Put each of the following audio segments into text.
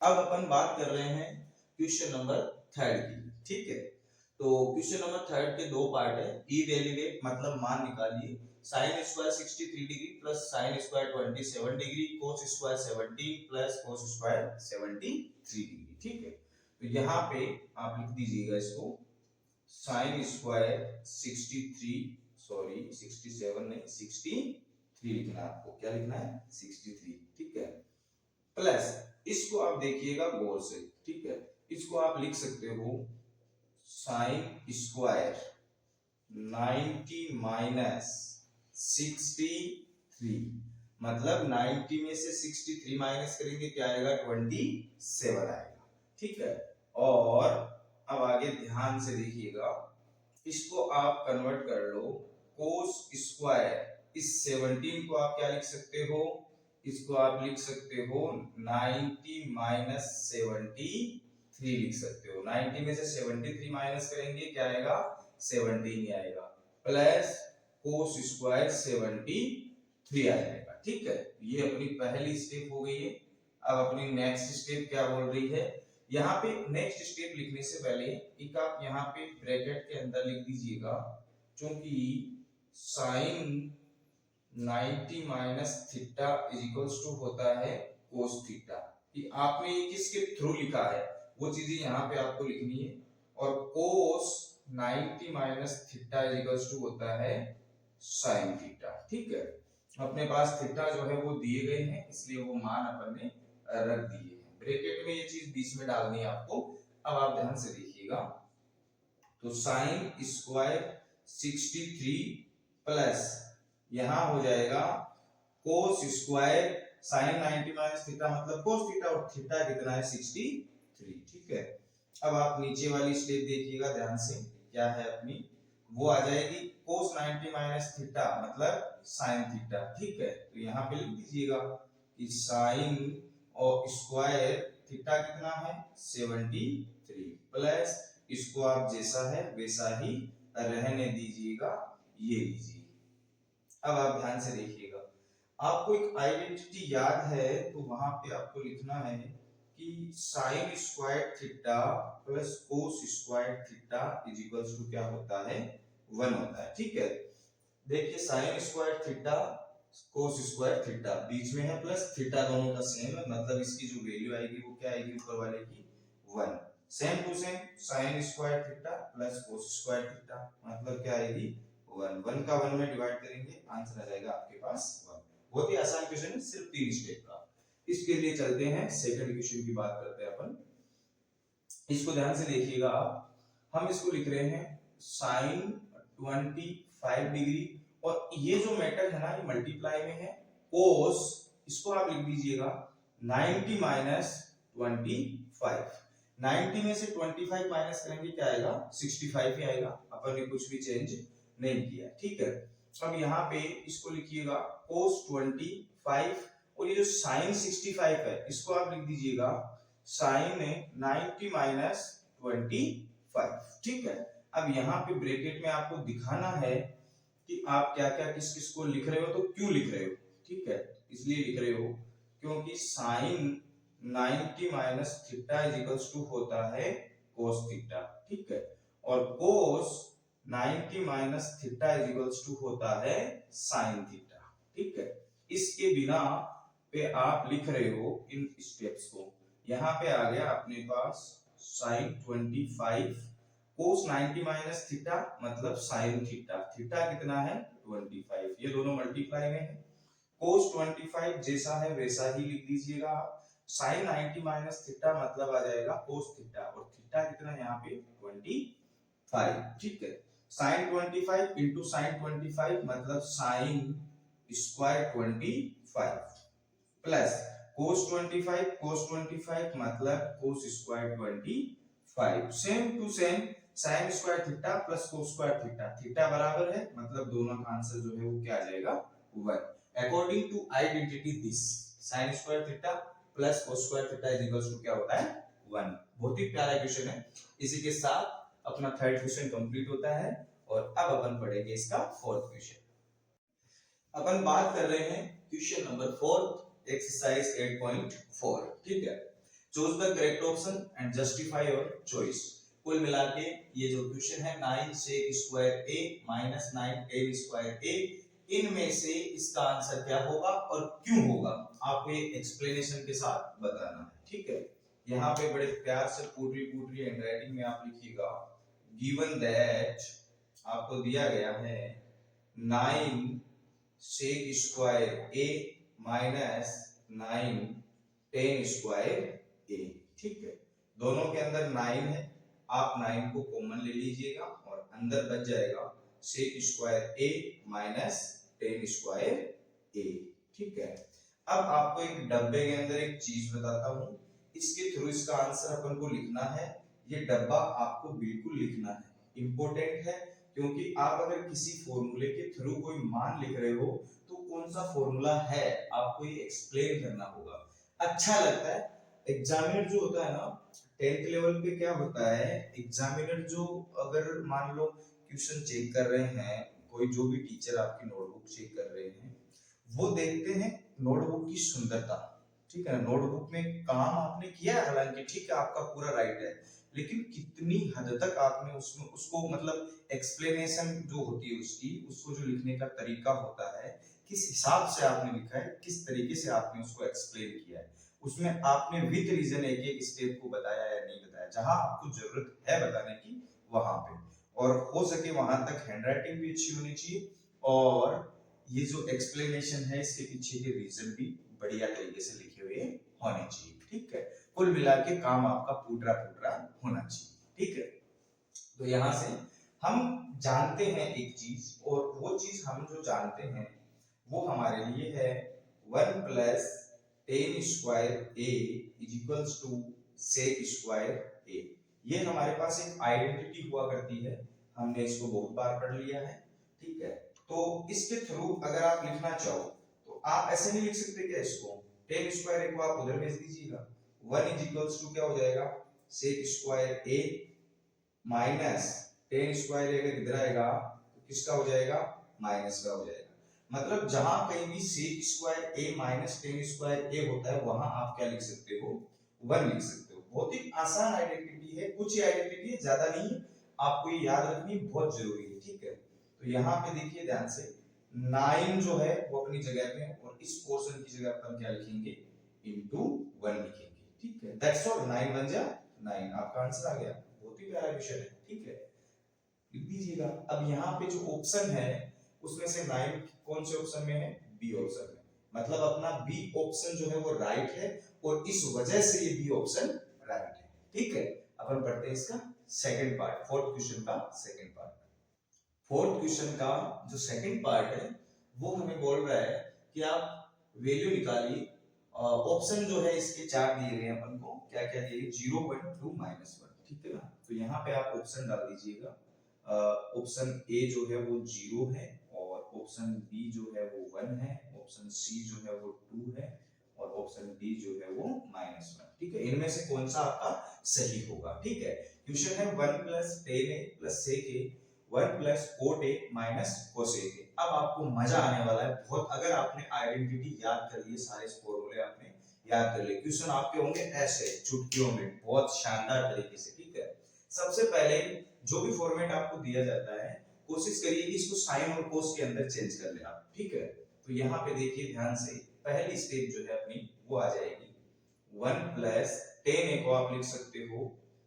अब अपन बात कर रहे हैं क्वेश्चन नंबर थर्ड की। ठीक है, तो क्वेश्चन नंबर थर्ड के दो पार्ट है। इवैल्यूएट मतलब मान निकालिए sine square 63 degree plus sine square 27 degree cos square 17 plus cos square 73 degree. ठीक है, तो यहाँ पे आप लिख दीजिएगा इसको साइन स्क्वायर 63, सॉरी 67 नहीं 63 लिखना है आपको। क्या लिखना है? 63। ठीक है, प्लस इसको आप देखिएगा गौर से। ठीक है, इसको आप लिख सकते हो साइन स्क्वायर 90 माइनस 63, मतलब 90 में से 63 माइनस करेंगे क्या आएगा? 27 आएगा। ठीक है, और अब आगे ध्यान से देखिएगा, इसको आप कन्वर्ट कर लो कोस स्क्वायर। इस 17 को आप क्या लिख सकते हो? इसको आप लिख सकते हो 90 माइनस 73 लिख सकते हो। 90 में से 73 माइनस करेंगे क्या आएगा? 17 ही आएगा, प्लस कोस स्क्वायर 73 आ जाएगा। ठीक है, ये अपनी पहली स्टेप हो गई है। अब अपनी नेक्स्ट स्टेप क्या बोल रही है? यहाँ पे नेक्स्ट स्टेप लिखने से पहले एक आप यहाँ पे ब्रैकेट के अंदर लिख दीजिएगा, क्योंकि sine 90 minus theta is equals to होता है कोस थीटा। कि आपने ये किसके थ्रू लिखा है वो चीजें यहाँ पे आपको लिखनी है। और cos 90 minus theta is equals to होता है साइन थीटा। ठीक है, अपने पास थीटा जो है वो दिए गए हैं, इसलिए वो मान अपन ने रख दिए हैं। ब्रैकेट में ये चीज बीच में डालनी है आपको। अब आप ध्यान से देखिएगा, तो साइन स्क्वायर 63 प्लस यहां हो जाएगा cos square sine 90 minus theta मतलब कोस थीटा, और थीटा कितना है? 63। ठीक है, अब आप नीचे वाली स्टेप देखिएगा ध्यान से, क्या है अपनी, वो आ जाएगी कोस 90 माइनस थीटा मतलब साइन थीटा। ठीक है, तो यहाँ पे लिख दीजिएगा कि साइन और स्क्वायर थीटा कितना है? 73 प्लस इसको आप जैसा है वैसा ही रहने दीजिएगा, ये लीजिए। अब आप ध्यान से देखिएगा, आपको एक आइडेंटिटी याद है तो वहां पे आपको लिखना है कि sine square theta plus cos square theta is equals to क्या होता है? 1 होता है। ठीक है, देखिए sine square theta cos square theta बीच में है प्लस थीटा दोनों का सेम है, मतलब इसकी जो वैल्यू आएगी वो क्या आएगी? ऊपर वाले की 1। Same to same sine square theta plus cos square theta मतलब क्या आएगी? 1। 1 का 1 में डिवाइड करेंगे, आंसर आ जाएगा आपके पास 1। बहुत ही आसान क्वेश्चन है, सिर्फ 3 स्टेप का। इसके लिए चलते हैं सेकंड क्वेश्चन की बात करते हैं अपन। इसको ध्यान से देखिएगा आप, हम इसको लिख रहे हैं साइन 25 डिग्री, और ये जो मैटर है ना ये मल्टीप्लाई में है। कोस इसको आप लिख दीजिएगा 90 माइनस 25। 90 में से 25 माइनस करेंगे क्या आएगा? 65 ही आएगा, अपन ने कुछ भी चेंज नहीं किया। ठीक है, अब यहाँ पे इसको लिखिएगा कोस 25, और ये जो साइन 65 है इसको आप लिख दीजिएगा साइन 90 माइनस 25। ठीक है, अब यहाँ पे ब्रैकेट में आपको दिखाना है कि आप क्या क्या किस किस को लिख रहे हो, तो क्यों लिख रहे हो। ठीक है, इसलिए लिख रहे हो क्योंकि sine 90 minus theta is equals to होता है कोस थीटा। ठीक है, और cos 90 minus theta is equals to होता है साइन थीटा। ठीक है, इसके बिना पे आप लिख रहे हो इन स्टेप्स को। यहाँ पे आ गया अपने पास साइन 25 कोस 90 माइनस थीटा मतलब साइन थीटा। थीटा कितना है? 25, ये दोनों मल्टीप्लाई में है। कोस 25 जैसा है वैसा ही लिख दीजिएगा आप। साइन 90 माइनस थीटा मतलब आ जाएगा कोस थीटा, और थीटा कितना यहाँ पे? 25। ठीक है, साइन 25 इंटू साइन 25 मतलब साइन स्क्वायर 25 प्लस कोस 25 मतलब cos square 25। Same to same sine square theta plus cos square theta, theta बराबर है मतलब दोनों का आंसर जो है वो क्या आ जाएगा? 1। According to identity this sine square theta plus cos square theta is equals to क्या होता है? 1। बहुत ही प्यारा क्वेश्चन है। इसी के साथ अपना थर्ड क्वेश्चन कंप्लीट होता है, और अब अपन पढ़ेंगे इसका फोर्थ क्वेश्चन। अपन बात कर रहे हैं क्वेश्चन नंबर 4 एक्सरसाइज 8.4। ठीक है, choose the correct option and justify your choice. कुल मिला के ये जो क्वेश्चन है 9 sec square a minus 9 tan square a, इनमें से इसका आंसर क्या होगा और क्यों होगा आपको ये एक्सप्लेनेशन के साथ बताना है, ठीक है। यहाँ पे बड़े प्यार से पूरी हैंडराइटिंग में आप लिखिएगा, गिवन दैट आपको दिया गया है 9 sec square a minus 9 tan square a, ठीक है। दोनों के अंदर 9 है, आप 9 को कॉमन ले लीजिएगा और अंदर बच जाएगा sec square a minus tan square a, ठीक है। अब आपको एक डब्बे के अंदर एक चीज बताता हूं, इसके थ्रू इसका आंसर अपन को लिखना है। ये डब्बा आपको बिल्कुल लिखना है, इंपॉर्टेंट है, क्योंकि आप अगर किसी फॉर्मूले के थ्रू कोई मान लिख रहे हो तो कौन सा फॉर्मूला है आपको ये एक्सप्लेन करना होगा। अच्छा लगता है एग्जामिनर जो होता है ना 10th लेवल पे, क्या होता है एग्जामिनर जो अगर मान लो क्वेश्चन चेक कर रहे हैं, कोई जो भी टीचर आपकी नोटबुक चेक कर रहे हैं, वो देखते हैं नोटबुक की सुंदरता, ठीक है। नोटबुक में काम आपने किया है, हालांकि ठीक है आपका पूरा राइट है, लेकिन कितनी हद तक आपने उसमें उसको मतलब एक्सप्लेनेशन जो होती है उसकी, उसको जो लिखने का तरीका होता है, किस हिसाब से आपने लिखा है, किस तरीके से आपने उसको एक्सप्लेन किया है, उसमें आपने विद रीजन एक एक स्टेप को बताया या नहीं बताया, जहां आपको जरूरत है बताने की वहां पे, और हो सके वहां तक हैंडराइटिंग भी अच्छी होनी चाहिए और ये जो एक्सप्लेनेशन है इसके पीछे के रीजन भी बढ़िया तरीके से लिखे हुए होने चाहिए, ठीक है। कुल मिला के काम आपका पूरा होना चाहिए, ठीक है। तो यहाँ से हम जानते हैं एक चीज, और वो चीज हम जो जानते हैं वो हमारे लिए है 1 plus tan square a is equals to sec square a। ये हमारे पास एक आइडेंटिटी हुआ करती है, हमने इसको बहुत बार पढ़ लिया है, ठीक है। तो इसके थ्रू अगर आप लिखना चाहो तो आप ऐसे नहीं लिख सकते क्या, इसको tan स्क्वायर a को आप उधर भेज दीजिएगा, 1 इज इक्वल्स टू क्या हो जाएगा sec square a minus tan square अगर इधर आएगा तो किसका हो जाएगा, माइनस का हो जाएगा। मतलब जहां कहीं भी sec square a minus tan square a होता है वहां आप क्या लिख सकते हो, 1 लिख सकते हो। बहुत ही आसान आइडेंटिटी है, कुछ ही आइडेंटिटी है, ज्यादा नहीं है, आपको ये याद रखनी बहुत जरूरी है, ठीक है। तो यहाँ पे देखिए ध्यान से 9 जो है वो अपनी जगह पे है, और इस पोर्शन की जगह अपन क्या लिखेंगे, इनटू 1 लिखेंगे, ठीक है। दैट्स ऑल, 9 बन जा 9, आपका आंसर आ गया। बहुत ही प्यारा क्वेश्चन है, ठीक है, लिख दीजिएगा। अब यहाँ पे जो ऑप्शन है उसमें से 9 कौन से ऑप्शन में है, बी ऑप्शन में, मतलब अपना बी ऑप्शन जो है वो राइट है, और इस वजह से ये बी ऑप्शन राइट है, ठीक है। अपन पढ़ते हैं इसका सेकंड पार्ट, फोर्थ क्वेश्चन का सेकंड पार्ट। फोर्थ क्वेश्चन का जो सेकंड पार्ट है वो हमें बोल रहा है कि आप वैल्यू निकालिए, ऑप्शन जो है इसके 4 दिए गए हैं अपन को, क्या क्या दिए, 0.2 -1, ठीक है ना। तो यहाँ पे आप ऑप्शन डाल दीजिएगा, ऑप्शन ए जो है वो 0 है, और ऑप्शन बी जो है वो 1 है, ऑप्शन सी जो है वो 2 है, और ऑप्शन डी जो है वो -1, ठीक है। इनमें से कौन सा आपका सही होगा, ठीक है। क्वेश्चन है 1 + tan a + sec a 1 + cot a - cosec a। अब आपको मजा आने वाला है बहुत, अगर आपने आइडेंटिटी याद कर ली, सारे फॉर्मूले आपने याद कर लिए, क्वेश्चन आपके होंगे ऐसे चुटकियों में बहुत शानदार तरीके से, ठीक है। सबसे पहले जो भी फॉर्मेट आपको दिया जाता है कोशिश करिए कि इसको साइन और कोस के अंदर चेंज कर ले आप, ठीक है। तो यहाँ पे देखिए ध्यान से, पहली स्टेप जो है अपनी वो आ जाएगी 1 + tan a को आप लिख सकते हो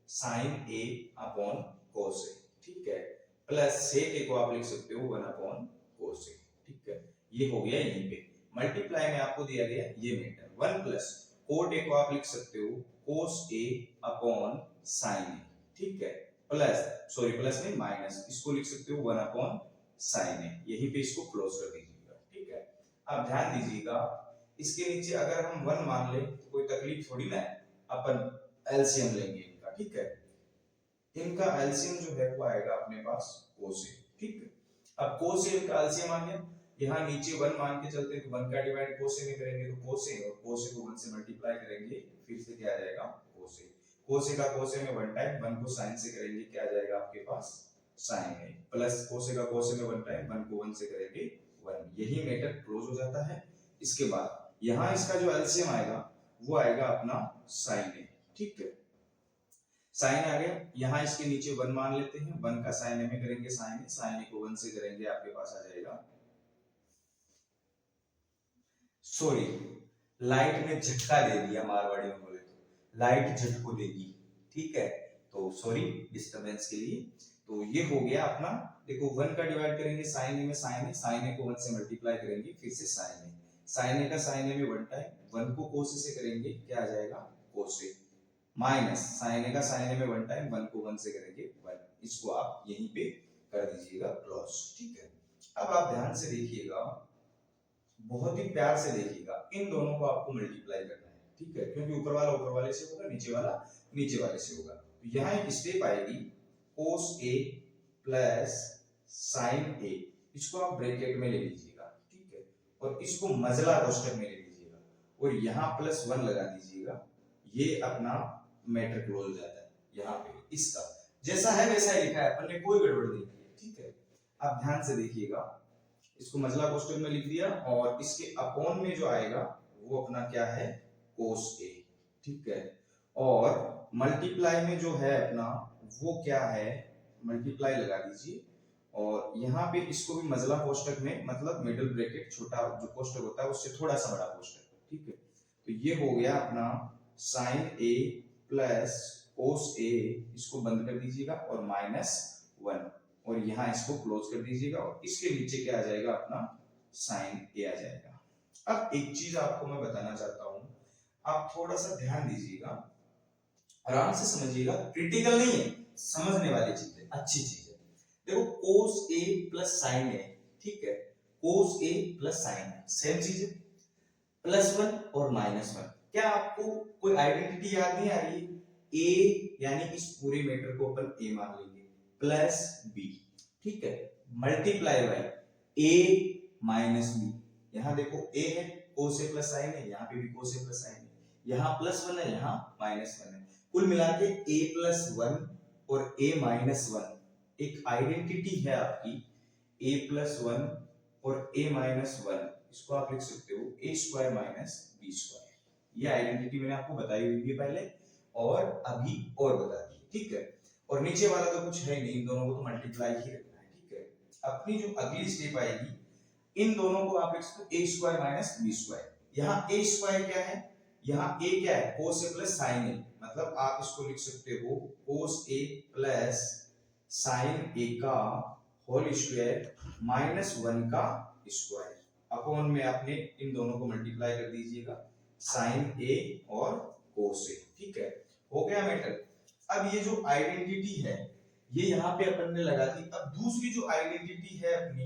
sin a upon cos a, ठीक है, प्लस sec a को आप लिख सकते हो 1 अपॉन cos a, ठीक है। ये हो गया यहीं पे, मल्टीप्लाई में आपको दिया गया ये मीटर, 1 + cot a को आप लिख सकते हो cos a upon sin a, ठीक है, प्लस सॉरी प्लस नहीं माइनस, इसको लिख सकते हो 1 अपॉन sin a, यहीं पे इसको क्लोज कर दीजिएगा, ठीक है। अब ध्यान दीजिएगा इसके नीचे अगर हम 1 मान ले तो कोई तकलीफ थोड़ी ना है, अपन एलसीएम लेंगे इनका, ठीक है। इनका एलसीएम जो है वो आएगा अपने पास cos a, ठीक है। अब cos a का एलसीएम आ गया, यहाँ नीचे 1 मान के चलते तो 1 का डिवाइड cos a में करेंगे तो cos a, और cos a को 1 से मल्टीप्लाई करेंगे फिर से क्या आ जाएगा cos a। cos a का cos a में 1 टाइम, 1 को sin से करेंगे क्या आ जाएगा आपके पास sin a, plus cos a का cos a में 1 टाइम, 1 को 1 से करेंगे 1, यही मेथड क्लोज हो जाता है। इसके बाद यहाँ इसका जो एलसीएम आएगा वो आएगा अपना sin a, ठीक है, साइन आ गया, यहाँ इसके नीचे 1 मान लेते हैं, 1 का साइन ए में करेंगे साइन ए को 1 से करेंगे, आपके पास आ जाएगा, सॉरी लाइट ने झटका दे दिया, मारवाड़ी में बोले तो लाइट झटको देगी, ठीक है, तो सॉरी डिस्टरबेंस के लिए। तो ये हो गया अपना, देखो 1 का डिवाइड करेंगे साइन ए में, साइन ए को 1 से मल्टीप्लाई करेंगे, फिर से साइन ए का साइन ए में 1 टाइम, 1 को कोस से करेंगे, क्या आ जाएगा कोस ए, माइनस साइन ए का साइन ए में 1 टाइम, 1 को 1 से करेंगे 1, इसको आप यहीं पे कर दीजिएगा क्लोज, ठीक है। अब आप ध्यान से देखिएगा, बहुत ही प्यार से देखिएगा, इन दोनों को आपको मल्टीप्लाई करना है, ठीक है, क्योंकि ऊपर वाला ऊपर वाले से होगा, नीचे वाला नीचे वाले से होगा। तो यहाँ एक स्टेप आएगी cos a plus sin a, इसको आप ब्रैकेट में ले लीजिएगा, ठीक है, और इसको मजला कोष्टक में ले लीजिएगा, और यहाँ +1 लगा दीजिएगा, ये अपना मैटर क्लोज हो जाता है। यहाँ पे इसका जैसा है वैसा ही लिखा है, अपन ने कोई गड़बड़ नहीं की, ठीक है। अब ध्यान से देखिएगा, इसको मजला कोष्टक में लिख दिया, और इसके अपॉन में जो आएगा वो अपना क्या है cos a, ठीक है, और मल्टीप्लाई में जो है अपना वो क्या है, मल्टीप्लाई लगा दीजिए, और यहाँ पे इसको भी मजला कोष्टक में, मतलब मिडिल ब्रैकेट, छोटा जो कोष्टक होता है उससे थोड़ा सा बड़ा कोष्टक, ठीक है। तो ये हो गया अपना sin a plus cos a, इसको बंद कर दीजिएगा, और -1, और यहाँ इसको क्लोज कर दीजिएगा, और इसके नीचे क्या आ जाएगा अपना sin a आ जाएगा। अब एक चीज आपको मैं बताना चाहता हूं, आप थोड़ा सा ध्यान दीजिएगा, आराम से समझिएगा, क्रिटिकल नहीं है, समझने वाली चीज है, अच्छी चीज है। देखो cos a plus sin a, ठीक है, cos a plus sin a same चीज है, +1 और -1, क्या आपको कोई आइडेंटिटी याद नहीं आ रही है? a यानी इस पूरे मैटर को अपन a मान लेंगे, प्लस b, ठीक है, multiply by a minus b, यहाँ देखो a है, cos a प्लस sin है, यहाँ पे भी cos a प्लस sin है, यहाँ +1 है, यहाँ -1 है, कुल मिला के a प्लस 1 और a माइनस 1 एक आइडेंटिटी है आपकी, a प्लस 1 और a माइनस 1, इसको आप लिख सकते हो a square minus b square, ये आइडेंटिटी मैंने आपको बताई हुई है पहले और अभी और बता दी, ठीक है। और नीचे वाला तो कुछ है नहीं, इन दोनों को तो मल्टीप्लाई ही रखना है, ठीक है। अपनी जो अगली स्टेप आएगी, इन दोनों को आप लिख सकते हो a square minus b square, यहाँ a स्क्वायर क्या है, यहाँ a क्या है cos a plus sin a, मतलब आप इसको लिख सकते हो cos a plus sin a का होल स्क्वायर -1 का स्क्वायर, अपॉन में आपने इन दोनों को मल्टीप्लाई कर दीजिएगा, sin a और cos a, ठीक है, हो गया मैटर। अब ये जो आइडेंटिटी है ये यहाँ पे अपन ने लगा दी। अब दूसरी जो आइडेंटिटी है अपनी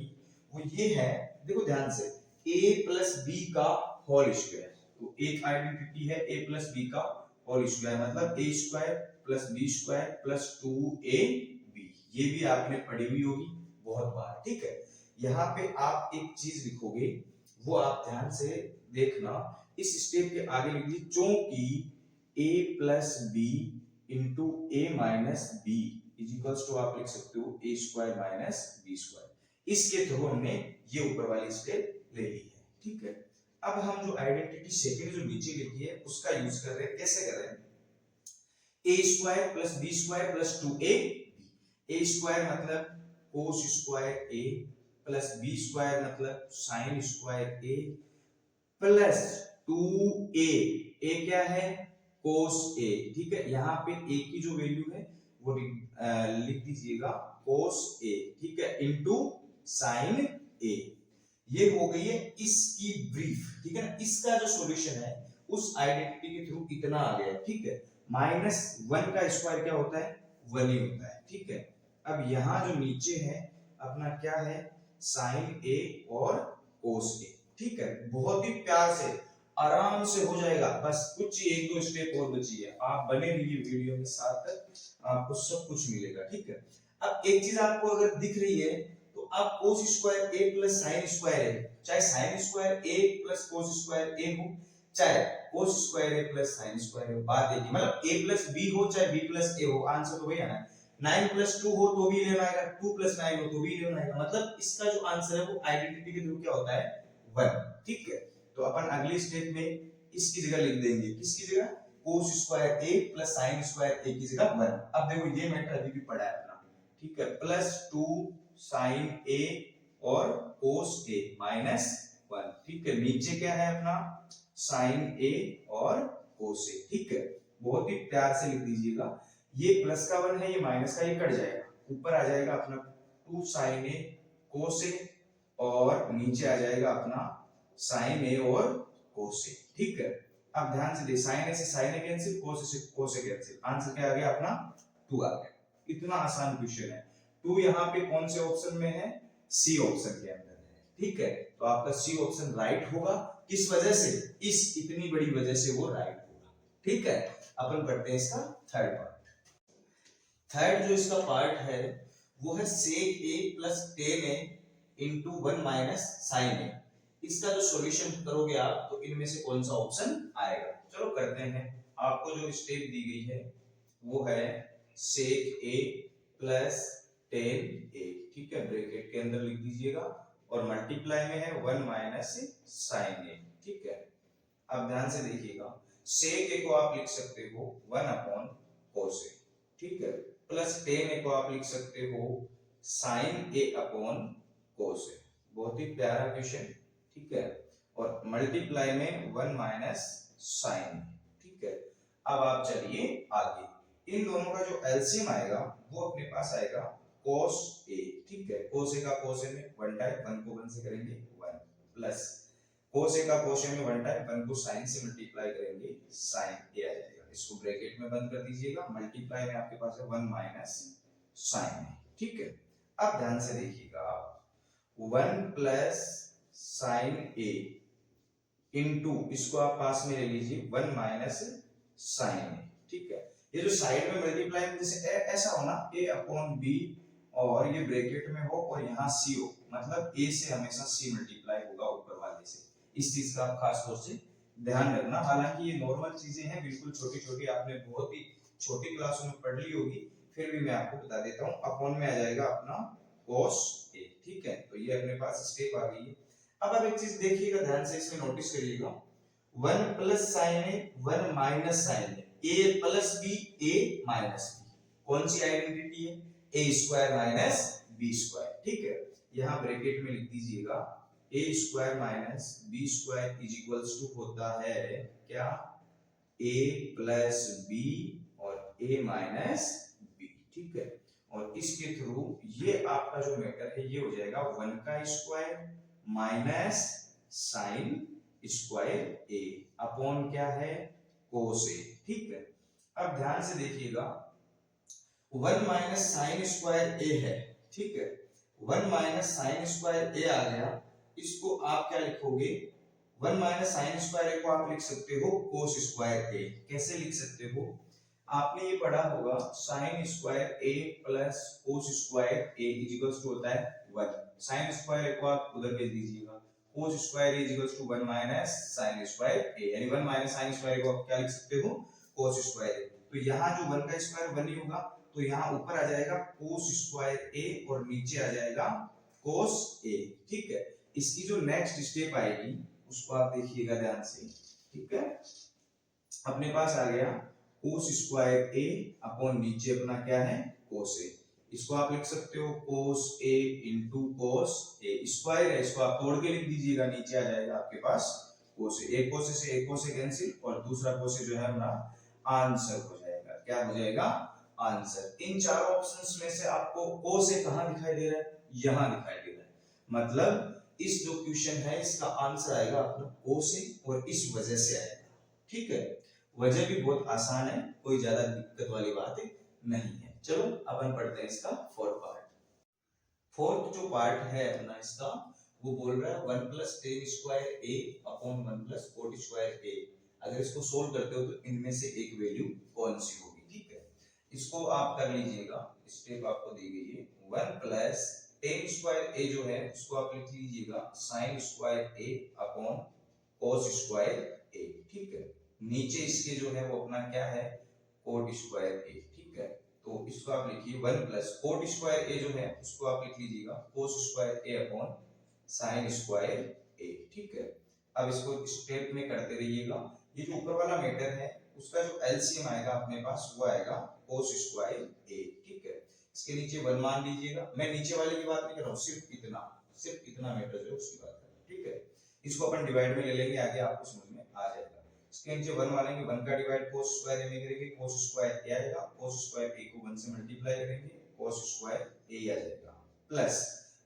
वो ये है, देखो ध्यान से, a प्लस b का होल स्क्वायर, तो एक आइडेंटिटी है a प्लस b का होल स्क्वायर, मतलब a square plus b square plus 2ab, ये भी आपने पढ़ी हुई होगी बहुत बार, ठीक है। यहाँ पे आप एक चीज लिखोगे, वो आप ध्यान से देखना, इस स्टेप के आगे लिख लीजिए, चूंकि a plus b into a minus b is equals to, आप लिख सकते हो a square minus b square, इसके थ्रू हमने ये ऊपर वाली स्टेप ले ली है, ठीक है। अब हम जो आइडेंटिटी सेकंड जो नीचे लिखी है उसका यूज कर रहे हैं, कैसे कर रहे हैं, a square plus b square plus 2ab, a square मतलब cos square a plus b square मतलब sin square a plus 2a, a क्या है cos a, ठीक है, यहाँ पे a की जो वैल्यू है वो लिख दीजिएगा cos a, ठीक है, इनटू sin a, ये हो गई है इसकी ब्रीफ, ठीक है ना। इसका जो सॉल्यूशन है उस आइडेंटिटी के थ्रू इतना आ गया, ठीक है, -1 का स्क्वायर क्या होता है 1 ही होता है, ठीक है। अब यहाँ जो नीचे है अपना क्या है sin a और cos a, ठीक है, बहुत ही प्यार से आराम से हो जाएगा, बस कुछ एक दो स्टेप और बची है, आप बने रहिए वीडियो के साथ तक, आपको सब कुछ मिलेगा, ठीक है। अब एक चीज आपको अगर दिख रही है तो आप cos square a plus sin square a, चाहे sin square a plus cos square a हो, चाहे cos square a plus sin square हो, बात एक ही, मतलब a प्लस b हो चाहे b प्लस a हो, आंसर तो वही आना है। 9 प्लस 2 हो तो भी लेना आएगा, 2 प्लस 9 हो तो भी लेना आएगा, मतलब इसका जो आंसर है वो आइडेंटिटी के थ्रू क्या होता है 1, ठीक है। तो अपन अगली स्टेप में इसकी जगह लिख देंगे, किसकी जगह कोस स्क्वायर ए प्लस साइन स्क्वायर ए की जगह 1। अब देखो ये मैटर अभी भी पड़ा है अपना, ठीक है, प्लस 2 साइन ए और कोस ए माइनस 1, ठीक है। नीचे क्या है अपना साइन ए और कोस ए, ठीक है। बहुत ही प्यार से लिख दीजिएगा, ये प्लस का 1 है, ये माइनस का, ये कट जाएगा, ऊपर आ जाएगा अपना 2 साइन ए कोस ए और नीचे आ जाएगा अपना साइन ए और कोस ए, ठीक है। अब ध्यान से देखिए, साइन ए से साइन ए कैंसिल, कोस ए से कोस ए कैंसिल, आंसर क्या आ गया अपना 2 आ गया। इतना आसान क्वेश्चन है। 2 यहाँ पे कौन से ऑप्शन में है, सी ऑप्शन के अंदर है, ठीक है। तो आपका सी ऑप्शन राइट होगा, किस वजह से, इस इतनी बड़ी वजह से वो राइट होगा, ठीक है। अपन पढ़ते हैं इसका थर्ड पार्ट। थर्ड जो इसका पार्ट है वो है sec a plus tan a into 1 minus sine A. इसका जो सॉल्यूशन करोगे आप तो इनमें से कौन सा ऑप्शन आएगा, चलो करते हैं। आपको जो स्टेप दी गई है वो है sec a plus tan a, ठीक है, ब्रैकेट के अंदर लिख दीजिएगा और मल्टीप्लाई में है 1 माइनस साइन ए, ठीक है। अब ध्यान से देखिएगा, sec a को आप लिख सकते हो 1 अपॉन cos a, ठीक है, प्लस tan a को आप लिख सकते हो sin a upon cos a। बहुत ही प्यारा क्वेश्चन, ठीक है, और मल्टीप्लाई में 1 माइनस साइन, ठीक है। अब आप चलिए आगे, इन दोनों का जो एलसीएम आएगा वो अपने पास आएगा cos a, ठीक है। cos a का cos a में 1 टाइम, 1 को 1 से करेंगे 1, प्लस cos a का cos a में 1 टाइम, 1 को sin से मल्टीप्लाई करेंगे sin a आ जाएगा। इसको ब्रैकेट में बंद कर दीजिएगा, मल्टीप्लाई में आपके पास है 1 माइनस साइन a, ठीक है। अब ध्यान से देखिएगा, 1 प्लस साइन a इंटू, इसको आप पास में ले लीजिए 1 माइनस साइन a, ठीक है। ये जो साइड में मल्टीप्लाई जैसे ऐसा हो ना, a अपॉन b और ये ब्रैकेट में हो और यहाँ c हो, मतलब a से हमेशा c मल्टीप्लाई होगा ऊपर वाले से। इस चीज का आप खास तौर से ध्यान रखना। हालांकि ये नॉर्मल चीजें हैं, बिल्कुल छोटी छोटी, आपने बहुत ही छोटी क्लासों में पढ़ ली होगी, फिर भी मैं आपको बता देता हूँ। अपॉन में आ जाएगा अपना cos a, ठीक है। तो ये अपने पास स्टेप आ गई है। अब आप एक चीज देखिएगा, ध्यान से इसमें नोटिस करिएगा, 1 plus sine a 1 minus sine a, a plus b a minus b, कौन सी आइडेंटिटी है, a square minus b square, ठीक है। यहाँ ब्रैकेट में लिख दीजिएगा a square minus b square is equals to होता है क्या, a प्लस b और a माइनस b, ठीक है। और इसके थ्रू ये आपका जो मैटर है ये हो जाएगा 1 का square minus sine square a upon क्या है cos a, ठीक है। अब ध्यान से देखिएगा, 1 माइनस साइन स्क्वायर a है, ठीक है, 1 माइनस साइन स्क्वायर a आ गया। इसको आप क्या लिखोगे, 1 माइनस साइन स्क्वायर a को आप लिख सकते हो cos स्क्वायर a। कैसे लिख सकते हो, आपने ये पढ़ा होगा sine square a plus cos square a is equals to होता है 1। साइन स्क्वायर a को आप उधर भेज दीजिएगा, cos square a is equals to 1 minus sine square a, यानी 1 माइनस साइन स्क्वायर को आप क्या लिख सकते हो cos स्क्वायर a। तो यहाँ जो 1 का स्क्वायर 1 ही होगा, तो यहाँ ऊपर आ जाएगा cos स्क्वायर a और नीचे आ जाएगा cos a, ठीक है। इसकी जो नेक्स्ट स्टेप आएगी उसको आप देखिएगा ध्यान से, ठीक है। अपने पास आ गया cos स्क्वायर a अपॉन नीचे अपना क्या है cos a। इसको आप लिख सकते हो cos a into cos a, square है, इसको आप तोड़ के लिख दीजिएगा, नीचे आ जाएगा आपके पास cos a। एक cos से एक cos कैंसिल और दूसरा cos जो है अपना आंसर हो जाएगा, क्या हो जाएगा आंसर। इन चारों ऑप्शंस में से आपको cos a कहां दिखाई दे रहा है, यहां दिखाई दे रहा है, मतलब इस जो क्वेश्चन है इसका आंसर आएगा अपना cos a और इस वजह से आएगा, ठीक है। वजह भी बहुत आसान है, कोई ज्यादा दिक्कत वाली बात नहीं है। चलो अपन पढ़ते हैं इसका फोर्थ पार्ट। फोर्थ जो पार्ट है अपना इसका, वो बोल रहा है 1 plus ten square a upon 1 plus coat square a। अगर इसको सोल्व करते हो तो इनमें से एक वैल्यू कौन सी होगी, ठीक है। इसको आप कर लीजिएगा, स्टेप आपको दी गई है, 1 प्लस टेन स्क्वायर a जो है उसको आप लिख लीजिएगा sign square a upon cos square a, ठीक है। नीचे इसके जो है वो अपना क्या है कोट स्क्वायर a, ठीक है। तो इसको आप लिखिए 1 प्लस कोट स्क्वायर a जो है उसको आप लिख लीजिएगा cos square a upon sine square a, ठीक है। अब इसको स्टेप में करते रहिएगा। ये जो ऊपर वाला मैटर है उसका जो एलसीएम आएगा अपने पास वो आएगा cos स्क्वायर a, ठीक है। इसके नीचे 1 मान लीजिएगा, मैं नीचे वाले की बात नहीं कर रहा हूँ, सिर्फ इतना मैटर जो है उसकी बात कर रहा हूँ, ठीक है। इसको अपन डिवाइड में ले लेंगे, आगे आपको समझ में आ जाएगा। इसके नीचे 1 मानेंगे, 1 का डिवाइड cos स्क्वायर a में करेंगे, cos स्क्वायर a आएगा, cos स्क्वायर a को 1 से मल्टीप्लाई करेंगे, cos स्क्वायर a आ जाएगा, प्लस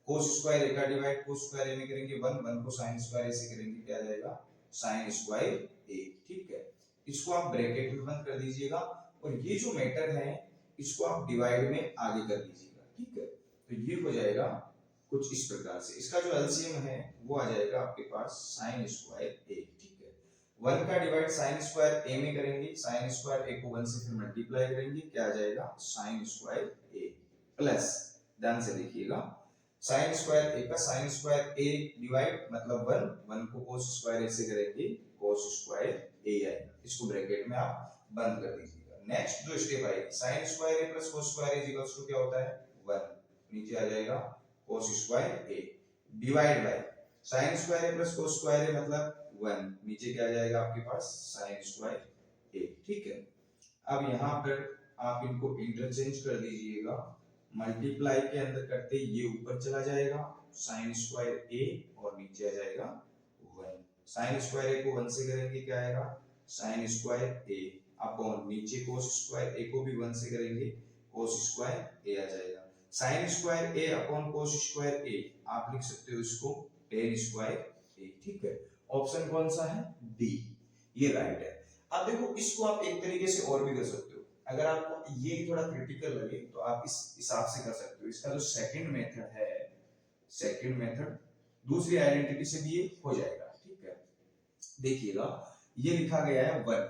cos स्क्वायर a का डिवाइड cos स्क्वायर a में करेंगे 1 को sin स्क्वायर a से करेंगे, क्या आ जाएगा sin स्क्वायर a, ठीक है। इसको आप ब्रैकेट में बंद कर दीजिएगा और ये जो मैटर है इसको आप डिवाइड में आगे कर दीजिएगा, ठीक है। तो ये हो जाएगा कुछ इस प्रकार से, इसका जो एलसीएम है वो आ जाएगा आपके पास sin स्क्वायर a, ठीक है। 1 का डिवाइड sin स्क्वायर a में करेंगे, sin स्क्वायर a को 1 से फिर मल्टीप्लाई करेंगे, क्या आ जाएगा sin स्क्वायर a, प्लस ध्यान से देखिएगा sin स्क्वायर a का sin स्क्वायर a डिवाइड मतलब 1 को cos स्क्वायर a से करेंगे, cos स्क्वायर a आएगा, इसको ब्रैकेट में आप बंद कर दीजिएगा। नेक्स्ट जो स्टेप आएगी sin square a plus cos square a equals to क्या होता है 1, नीचे आ जाएगा cos square a divide by sin square a plus cos square a मतलब 1, नीचे क्या आ जाएगा आपके पास sin स्क्वायर a, ठीक है। अब यहाँ पर आप इनको इंटरचेंज कर दीजिएगा, मल्टीप्लाई के अंदर करते ये ऊपर चला जाएगा sin स्क्वायर a और नीचे आ जाएगा 1, sin स्क्वायर a को 1 से करेंगे क्या आएगा sin स्क्वायर a अपॉन नीचे cos स्क्वायर a को भी 1 से करेंगे cos स्क्वायर a आ जाएगा, sin square a upon cos square a आप लिख सकते हो इसको tan स्क्वायर a, ठीक है। ऑप्शन कौन सा है डी, ये राइट है। अब देखो इसको आप एक तरीके से और भी कर सकते हो, अगर आपको ये थोड़ा क्रिटिकल लगे तो आप इस हिसाब से कर सकते हो। इसका जो सेकंड मेथड है, सेकंड मेथड दूसरी आइडेंटिटी से भी ये हो जाएगा, ठीक है। देखिएगा ये लिखा गया है 1,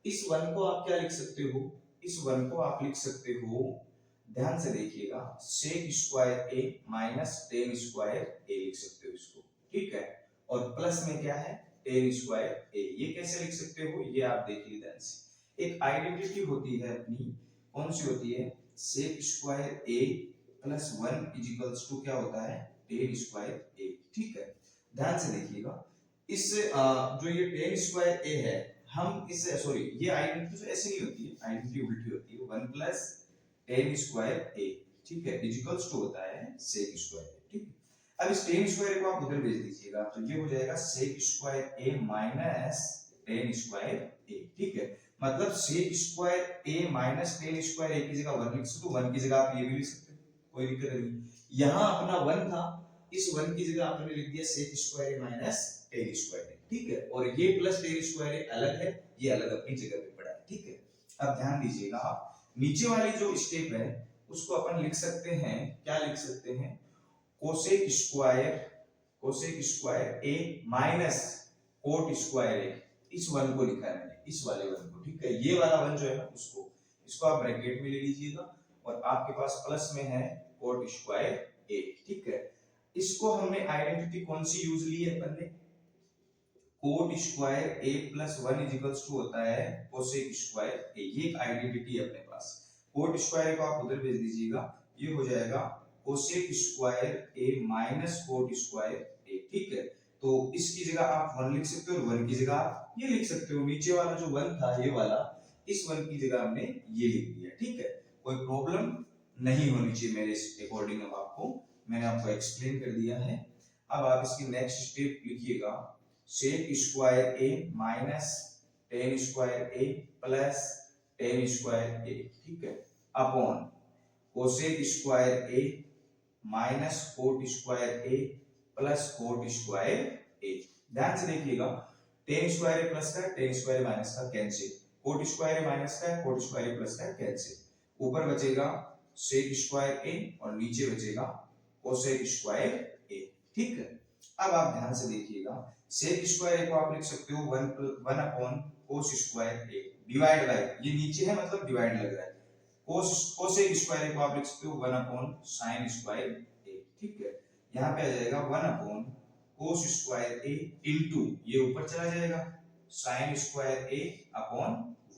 इस 1 को आप क्या लिख सकते हो, इस 1 को आप लिख सकते हो, ध्यान से देखिएगा sec square a minus tan square a लिख सकते हो इसको, ठीक है। और प्लस में क्या है tan स्क्वायर a, ये कैसे लिख सकते हो ये आप देखिए ध्यान से। एक आइडेंटिटी होती है अपनी, कौन सी होती है sec square a plus 1 is equals to क्या होता है tan स्क्वायर a, ठीक है। ध्यान से देखिएगा इस जो ये tan स्क्वायर a है, हम इसे सॉरी ये आइडेंटिटी ऐसे नहीं होती है, आइडेंटिटी उल्टी होती है, 1 प्लस tan स्क्वायर a, ठीक है, इज इक्वल्स टू होता है sec स्क्वायर a, ठीक है। अब इस tan स्क्वायर को आप उधर भेज दीजिएगा तो ये हो जाएगा sec square a minus tan square a, ठीक है। मतलब sec square a minus tan square a की जगह 1 लिख सकते हो, 1 की जगह आप ये भी लिख सकते हो, कोई दिक्कत नहीं। यहां अपना 1 था, इस 1 की जगह आपने लिख दिया sec square a minus tan square a, ठीक है। और ये प्लस tan स्क्वायर a अलग है, ये अलग अपनी जगह पे पड़ा है, ठीक है। अब ध्यान दीजिएगा आप नीचे वाली जो स्टेप है उसको अपन लिख सकते हैं, क्या लिख सकते हैं cosec square a minus cot square a, इस 1 को लिखा है मैंने, इस वाले 1 को, ठीक है। ये वाला 1 जो है ना उसको, इसको आप ब्रैकेट में ले लीजिएगा और आपके पास प्लस में है कोट स्क्वायर a, ठीक है। इसको हमने आइडेंटिटी कौन सी यूज ली है अपन ने, cot square a plus 1 is equals to होता है कोसेक स्क्वायर a, ये एक आइडेंटिटी है अपने पास। कोट स्क्वायर को आप उधर भेज दीजिएगा, ये हो जाएगा cosec square a minus cot square a, ठीक है। तो इसकी जगह आप 1 लिख सकते हो और 1 की जगह आप ये लिख सकते हो, नीचे वाला जो 1 था ये वाला, इस 1 की जगह हमने ये लिख दिया, ठीक है। कोई प्रॉब्लम नहीं होनी चाहिए मेरे अकॉर्डिंग, अब आपको मैंने आपको एक्सप्लेन कर दिया है। अब आप इसकी नेक्स्ट स्टेप लिखिएगा sec square a minus tan square a plus tan square a, ठीक है, upon cosec square a minus cot square a plus coat square a। ध्यान से देखिएगा tan स्क्वायर a प्लस का tan स्क्वायर माइनस का cancel, coat square a minus का coat square a plus का cancel, ऊपर बचेगा sec स्क्वायर a और नीचे बचेगा कोसेक स्क्वायर a, ठीक है। अब आप ध्यान से देखिएगा sec स्क्वायर a को आप लिख सकते हो 1 upon cos square a divide bye, ये नीचे है मतलब डिवाइड लग रहा है, कोसेक स्क्वायर a को आप लिख सकते हो 1 अपॉन sin स्क्वायर a, ठीक है। यहाँ पे आ जाएगा 1 upon cos square a into ये ऊपर चला जाएगा sin स्क्वायर a अपॉन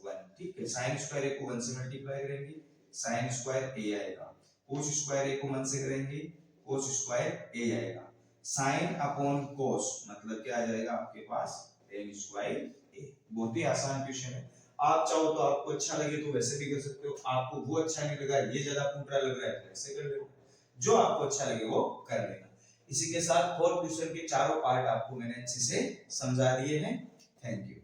1, ठीक है। sin स्क्वायर a को 1 से मल्टीप्लाई करेंगे sin स्क्वायर a आएगा, cos स्क्वायर a को 1 से करेंगे cos स्क्वायर a आएगा, साइन अपॉन कोस मतलब क्या आ जाएगा आपके पास tan स्क्वायर a। बहुत ही आसान क्वेश्चन है, आप चाहो तो आपको अच्छा लगे तो वैसे भी कर सकते हो, आपको वो अच्छा नहीं लगा, ये ज्यादा फूट रहा लग रहा है तो ऐसे कर लेना, जो आपको अच्छा लगे वो कर लेना। इसी के साथ फोर्थ क्वेश्चन के चारों पार्ट आपको मैंने अच्छे से समझा दिए हैं। Thank you.